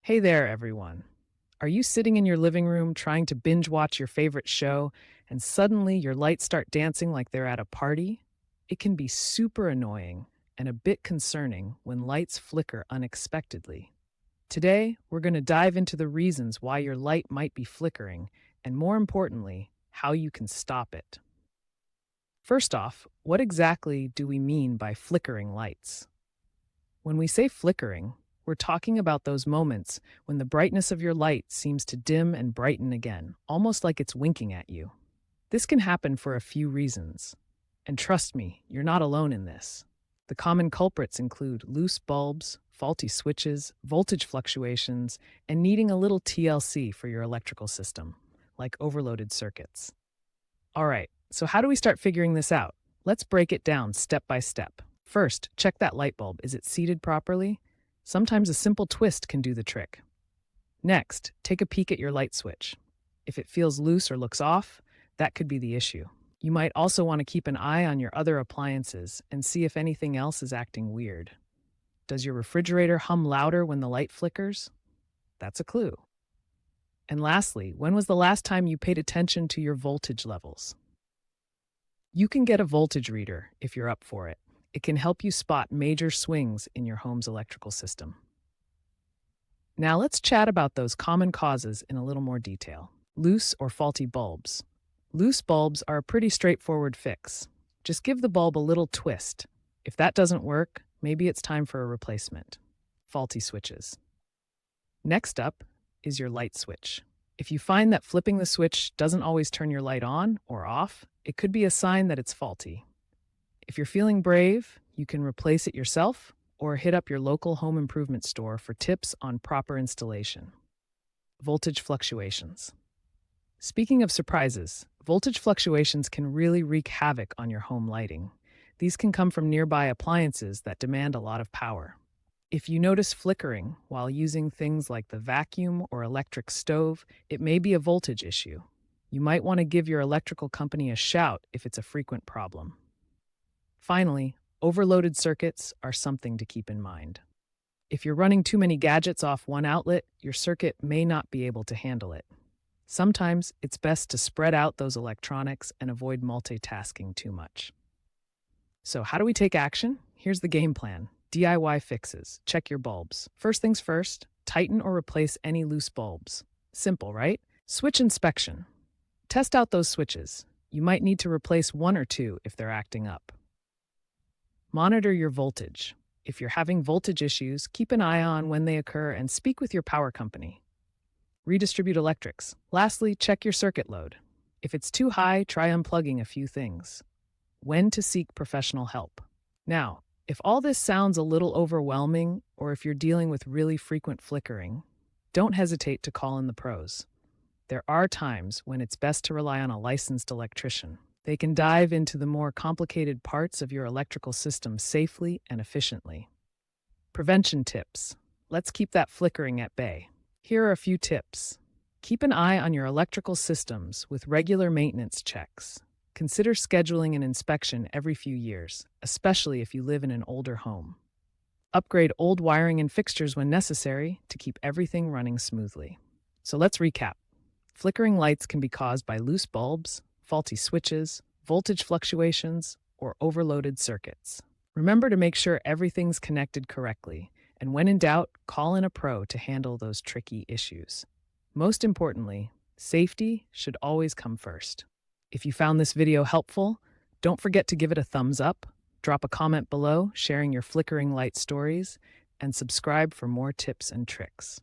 Hey there, everyone. Are you sitting in your living room trying to binge watch your favorite show and suddenly your lights start dancing like they're at a party? It can be super annoying and a bit concerning when lights flicker unexpectedly. Today, we're going to dive into the reasons why your light might be flickering and, more importantly, how you can stop it. First off, what exactly do we mean by flickering lights? When we say flickering, we're talking about those moments when the brightness of your light seems to dim and brighten again, almost like it's winking at you. This can happen for a few reasons. And trust me, you're not alone in this. The common culprits include loose bulbs, faulty switches, voltage fluctuations, and needing a little TLC for your electrical system, like overloaded circuits. All right, so how do we start figuring this out? Let's break it down step by step. First, check that light bulb. Is it seated properly? Sometimes a simple twist can do the trick. Next, take a peek at your light switch. If it feels loose or looks off, that could be the issue. You might also want to keep an eye on your other appliances and see if anything else is acting weird. Does your refrigerator hum louder when the light flickers? That's a clue. And lastly, when was the last time you paid attention to your voltage levels? You can get a voltage reader if you're up for it. It can help you spot major swings in your home's electrical system. Now let's chat about those common causes in a little more detail. Loose or faulty bulbs. Loose bulbs are a pretty straightforward fix. Just give the bulb a little twist. If that doesn't work, maybe it's time for a replacement. Faulty switches. Next up is your light switch. If you find that flipping the switch doesn't always turn your light on or off, it could be a sign that it's faulty. If you're feeling brave, you can replace it yourself or hit up your local home improvement store for tips on proper installation. Voltage fluctuations. Speaking of surprises, voltage fluctuations can really wreak havoc on your home lighting. These can come from nearby appliances that demand a lot of power. If you notice flickering while using things like the vacuum or electric stove, it may be a voltage issue. You might want to give your electrical company a shout if it's a frequent problem. Finally, overloaded circuits are something to keep in mind. If you're running too many gadgets off one outlet, your circuit may not be able to handle it. Sometimes it's best to spread out those electronics and avoid multitasking too much. So, how do we take action? Here's the game plan. DIY fixes. Check your bulbs. First things first, tighten or replace any loose bulbs. Simple, right? Switch inspection. Test out those switches. You might need to replace one or two if they're acting up. Monitor your voltage. If you're having voltage issues, keep an eye on when they occur and speak with your power company. Redistribute electrics. Lastly, check your circuit load. If it's too high, try unplugging a few things. When to seek professional help. Now, if all this sounds a little overwhelming, or if you're dealing with really frequent flickering, don't hesitate to call in the pros. There are times when it's best to rely on a licensed electrician. They can dive into the more complicated parts of your electrical system safely and efficiently. Prevention tips. Let's keep that flickering at bay. Here are a few tips. Keep an eye on your electrical systems with regular maintenance checks. Consider scheduling an inspection every few years, especially if you live in an older home. Upgrade old wiring and fixtures when necessary to keep everything running smoothly. So let's recap. Flickering lights can be caused by loose bulbs, faulty switches, voltage fluctuations, or overloaded circuits. Remember to make sure everything's connected correctly, and when in doubt, call in a pro to handle those tricky issues. Most importantly, safety should always come first. If you found this video helpful, don't forget to give it a thumbs up, drop a comment below sharing your flickering light stories, and subscribe for more tips and tricks.